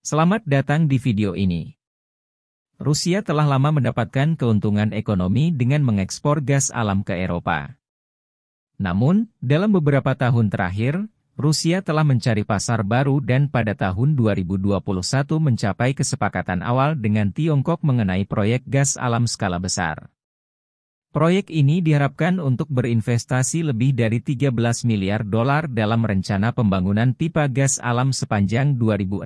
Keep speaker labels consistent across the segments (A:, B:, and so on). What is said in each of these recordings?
A: Selamat datang di video ini. Rusia telah lama mendapatkan keuntungan ekonomi dengan mengekspor gas alam ke Eropa. Namun, dalam beberapa tahun terakhir, Rusia telah mencari pasar baru dan pada tahun 2021 mencapai kesepakatan awal dengan Tiongkok mengenai proyek gas alam skala besar. Proyek ini diharapkan untuk berinvestasi lebih dari 13 miliar dolar dalam rencana pembangunan pipa gas alam sepanjang 2.600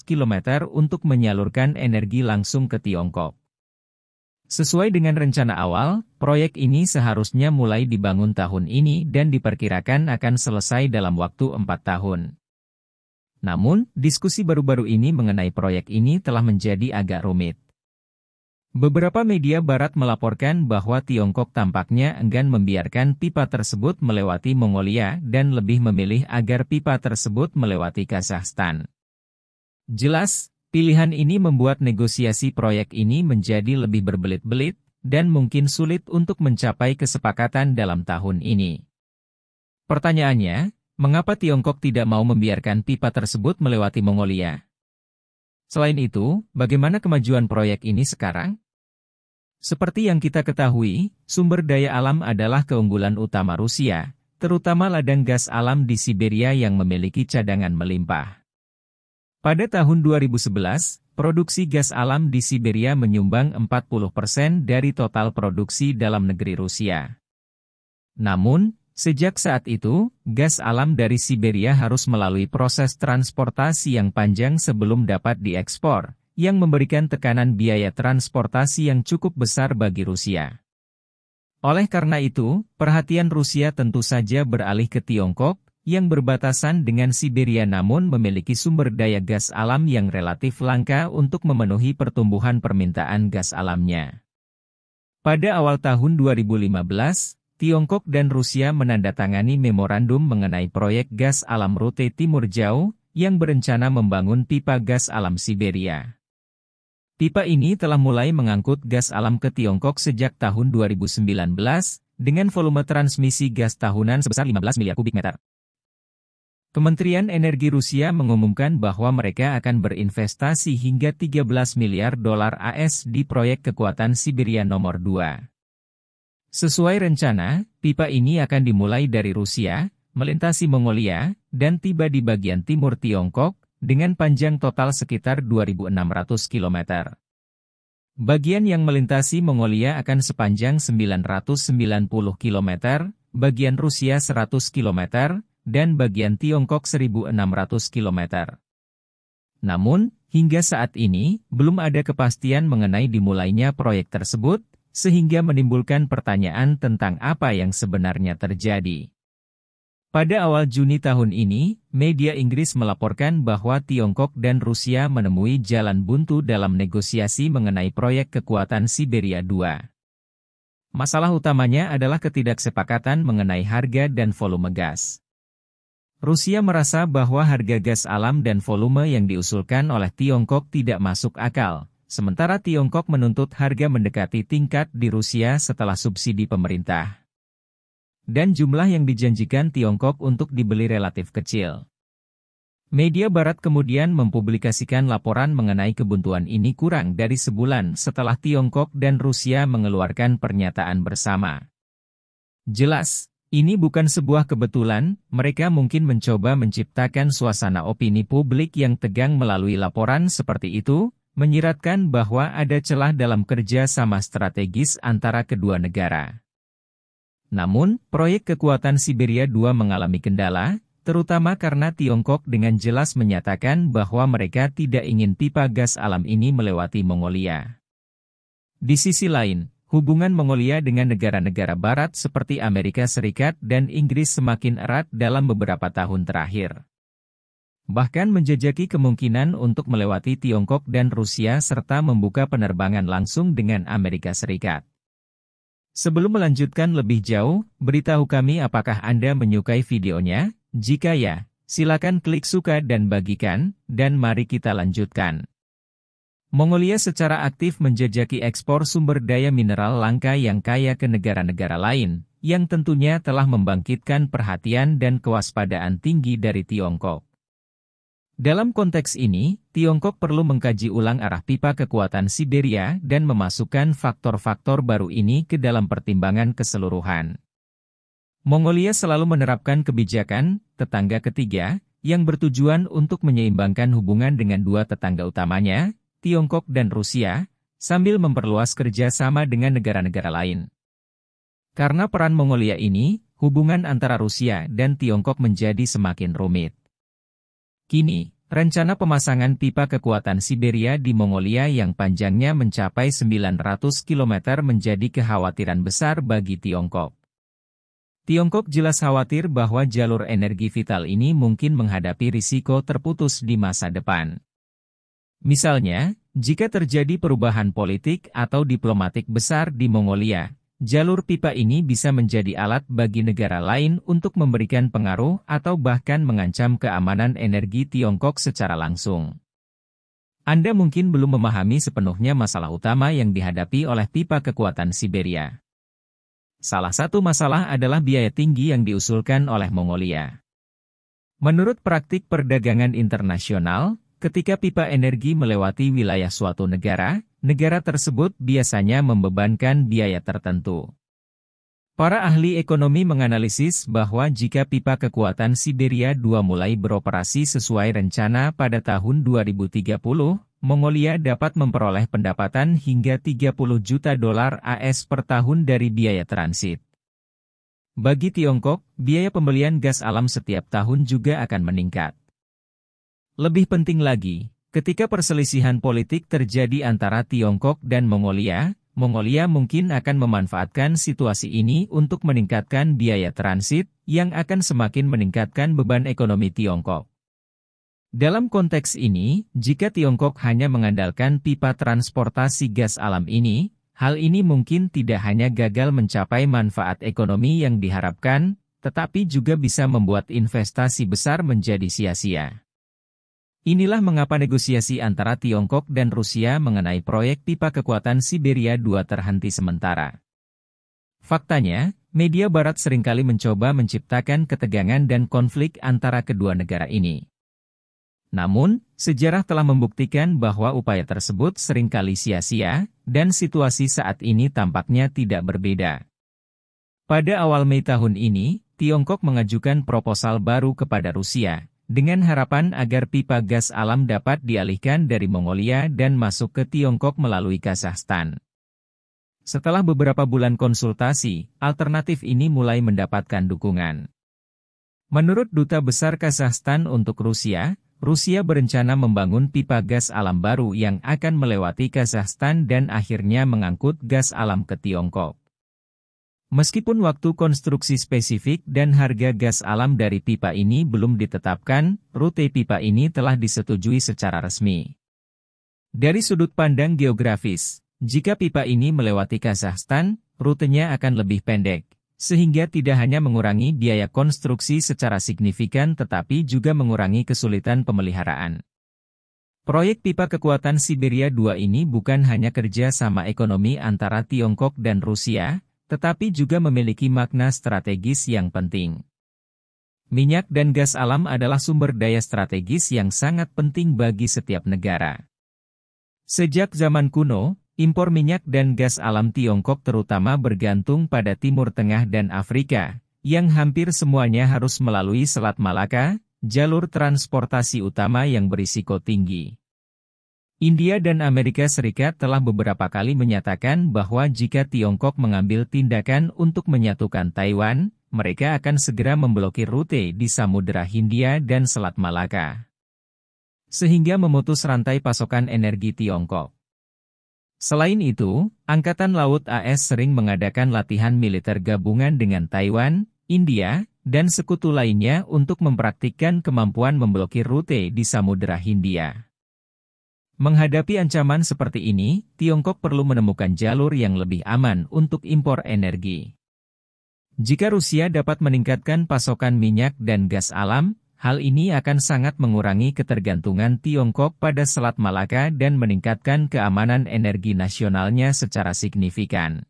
A: km untuk menyalurkan energi langsung ke Tiongkok. Sesuai dengan rencana awal, proyek ini seharusnya mulai dibangun tahun ini dan diperkirakan akan selesai dalam waktu 4 tahun. Namun, diskusi baru-baru ini mengenai proyek ini telah menjadi agak rumit. Beberapa media barat melaporkan bahwa Tiongkok tampaknya enggan membiarkan pipa tersebut melewati Mongolia dan lebih memilih agar pipa tersebut melewati Kazakhstan. Jelas, pilihan ini membuat negosiasi proyek ini menjadi lebih berbelit-belit dan mungkin sulit untuk mencapai kesepakatan dalam tahun ini. Pertanyaannya, mengapa Tiongkok tidak mau membiarkan pipa tersebut melewati Mongolia? Selain itu, bagaimana kemajuan proyek ini sekarang? Seperti yang kita ketahui, sumber daya alam adalah keunggulan utama Rusia, terutama ladang gas alam di Siberia yang memiliki cadangan melimpah. Pada tahun 2011, produksi gas alam di Siberia menyumbang 40% dari total produksi dalam negeri Rusia. Namun, sejak saat itu, gas alam dari Siberia harus melalui proses transportasi yang panjang sebelum dapat diekspor, yang memberikan tekanan biaya transportasi yang cukup besar bagi Rusia. Oleh karena itu, perhatian Rusia tentu saja beralih ke Tiongkok, yang berbatasan dengan Siberia namun memiliki sumber daya gas alam yang relatif langka untuk memenuhi pertumbuhan permintaan gas alamnya. Pada awal tahun 2015, Tiongkok dan Rusia menandatangani memorandum mengenai proyek gas alam rute Timur Jauh, yang berencana membangun pipa gas alam Siberia. Pipa ini telah mulai mengangkut gas alam ke Tiongkok sejak tahun 2019, dengan volume transmisi gas tahunan sebesar 15 miliar kubik meter. Kementerian Energi Rusia mengumumkan bahwa mereka akan berinvestasi hingga 13 miliar dolar AS di proyek kekuatan Siberia nomor 2. Sesuai rencana, pipa ini akan dimulai dari Rusia, melintasi Mongolia, dan tiba di bagian timur Tiongkok, dengan panjang total sekitar 2.600 km. Bagian yang melintasi Mongolia akan sepanjang 990 km, bagian Rusia 100 km, dan bagian Tiongkok 1.600 km. Namun, hingga saat ini, belum ada kepastian mengenai dimulainya proyek tersebut, sehingga menimbulkan pertanyaan tentang apa yang sebenarnya terjadi. Pada awal Juni tahun ini, media Inggris melaporkan bahwa Tiongkok dan Rusia menemui jalan buntu dalam negosiasi mengenai proyek kekuatan Siberia 2. Masalah utamanya adalah ketidaksepakatan mengenai harga dan volume gas. Rusia merasa bahwa harga gas alam dan volume yang diusulkan oleh Tiongkok tidak masuk akal, sementara Tiongkok menuntut harga mendekati tingkat di Rusia setelah subsidi pemerintah. Dan jumlah yang dijanjikan Tiongkok untuk dibeli relatif kecil. Media Barat kemudian mempublikasikan laporan mengenai kebuntuan ini kurang dari sebulan setelah Tiongkok dan Rusia mengeluarkan pernyataan bersama. Jelas, ini bukan sebuah kebetulan, mereka mungkin mencoba menciptakan suasana opini publik yang tegang melalui laporan seperti itu, menyiratkan bahwa ada celah dalam kerja sama strategis antara kedua negara. Namun, proyek kekuatan Siberia 2 mengalami kendala, terutama karena Tiongkok dengan jelas menyatakan bahwa mereka tidak ingin pipa gas alam ini melewati Mongolia. Di sisi lain, hubungan Mongolia dengan negara-negara barat seperti Amerika Serikat dan Inggris semakin erat dalam beberapa tahun terakhir. Bahkan menjejaki kemungkinan untuk melewati Tiongkok dan Rusia serta membuka penerbangan langsung dengan Amerika Serikat. Sebelum melanjutkan lebih jauh, beritahu kami apakah Anda menyukai videonya? Jika ya, silakan klik suka dan bagikan, dan mari kita lanjutkan. Mongolia secara aktif menjejaki ekspor sumber daya mineral langka yang kaya ke negara-negara lain, yang tentunya telah membangkitkan perhatian dan kewaspadaan tinggi dari Tiongkok. Dalam konteks ini, Tiongkok perlu mengkaji ulang arah pipa kekuatan Siberia dan memasukkan faktor-faktor baru ini ke dalam pertimbangan keseluruhan. Mongolia selalu menerapkan kebijakan tetangga ketiga yang bertujuan untuk menyeimbangkan hubungan dengan dua tetangga utamanya, Tiongkok dan Rusia, sambil memperluas kerjasama dengan negara-negara lain. Karena peran Mongolia ini, hubungan antara Rusia dan Tiongkok menjadi semakin rumit. Kini, rencana pemasangan pipa kekuatan Siberia di Mongolia yang panjangnya mencapai 900 km menjadi kekhawatiran besar bagi Tiongkok. Tiongkok jelas khawatir bahwa jalur energi vital ini mungkin menghadapi risiko terputus di masa depan. Misalnya, jika terjadi perubahan politik atau diplomatik besar di Mongolia, jalur pipa ini bisa menjadi alat bagi negara lain untuk memberikan pengaruh atau bahkan mengancam keamanan energi Tiongkok secara langsung. Anda mungkin belum memahami sepenuhnya masalah utama yang dihadapi oleh pipa kekuatan Siberia. Salah satu masalah adalah biaya tinggi yang diusulkan oleh Mongolia. Menurut praktik perdagangan internasional, ketika pipa energi melewati wilayah suatu negara, negara tersebut biasanya membebankan biaya tertentu. Para ahli ekonomi menganalisis bahwa jika pipa kekuatan Siberia 2 mulai beroperasi sesuai rencana pada tahun 2030, Mongolia dapat memperoleh pendapatan hingga 30 juta dolar AS per tahun dari biaya transit. Bagi Tiongkok, biaya pembelian gas alam setiap tahun juga akan meningkat. Lebih penting lagi, ketika perselisihan politik terjadi antara Tiongkok dan Mongolia, Mongolia mungkin akan memanfaatkan situasi ini untuk meningkatkan biaya transit, yang akan semakin meningkatkan beban ekonomi Tiongkok. Dalam konteks ini, jika Tiongkok hanya mengandalkan pipa transportasi gas alam ini, hal ini mungkin tidak hanya gagal mencapai manfaat ekonomi yang diharapkan, tetapi juga bisa membuat investasi besar menjadi sia-sia. Inilah mengapa negosiasi antara Tiongkok dan Rusia mengenai proyek pipa kekuatan Siberia 2 terhenti sementara. Faktanya, media Barat seringkali mencoba menciptakan ketegangan dan konflik antara kedua negara ini. Namun, sejarah telah membuktikan bahwa upaya tersebut seringkali sia-sia, dan situasi saat ini tampaknya tidak berbeda. Pada awal Mei tahun ini, Tiongkok mengajukan proposal baru kepada Rusia, dengan harapan agar pipa gas alam dapat dialihkan dari Mongolia dan masuk ke Tiongkok melalui Kazakhstan. Setelah beberapa bulan konsultasi, alternatif ini mulai mendapatkan dukungan. Menurut Duta Besar Kazakhstan untuk Rusia, Rusia berencana membangun pipa gas alam baru yang akan melewati Kazakhstan dan akhirnya mengangkut gas alam ke Tiongkok. Meskipun waktu konstruksi spesifik dan harga gas alam dari pipa ini belum ditetapkan, rute pipa ini telah disetujui secara resmi. Dari sudut pandang geografis, jika pipa ini melewati Kazakhstan, rutenya akan lebih pendek, sehingga tidak hanya mengurangi biaya konstruksi secara signifikan tetapi juga mengurangi kesulitan pemeliharaan. Proyek pipa kekuatan Siberia 2 ini bukan hanya kerja sama ekonomi antara Tiongkok dan Rusia, tetapi juga memiliki makna strategis yang penting. Minyak dan gas alam adalah sumber daya strategis yang sangat penting bagi setiap negara. Sejak zaman kuno, impor minyak dan gas alam Tiongkok terutama bergantung pada Timur Tengah dan Afrika, yang hampir semuanya harus melalui Selat Malaka, jalur transportasi utama yang berisiko tinggi. India dan Amerika Serikat telah beberapa kali menyatakan bahwa jika Tiongkok mengambil tindakan untuk menyatukan Taiwan, mereka akan segera memblokir rute di Samudera Hindia dan Selat Malaka, sehingga memutus rantai pasokan energi Tiongkok. Selain itu, Angkatan Laut AS sering mengadakan latihan militer gabungan dengan Taiwan, India, dan sekutu lainnya untuk mempraktikkan kemampuan memblokir rute di Samudera Hindia. Menghadapi ancaman seperti ini, Tiongkok perlu menemukan jalur yang lebih aman untuk impor energi. Jika Rusia dapat meningkatkan pasokan minyak dan gas alam, hal ini akan sangat mengurangi ketergantungan Tiongkok pada Selat Malaka dan meningkatkan keamanan energi nasionalnya secara signifikan.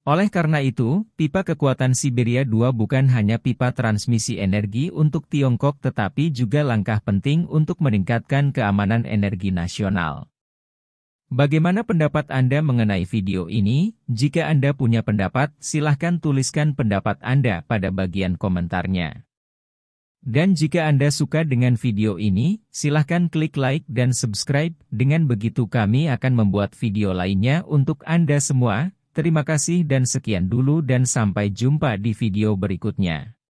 A: Oleh karena itu, pipa kekuatan Siberia 2 bukan hanya pipa transmisi energi untuk Tiongkok tetapi juga langkah penting untuk meningkatkan keamanan energi nasional. Bagaimana pendapat Anda mengenai video ini? Jika Anda punya pendapat, silahkan tuliskan pendapat Anda pada bagian komentarnya. Dan jika Anda suka dengan video ini, silahkan klik like dan subscribe, dengan begitu kami akan membuat video lainnya untuk Anda semua. Terima kasih dan sekian dulu dan sampai jumpa di video berikutnya.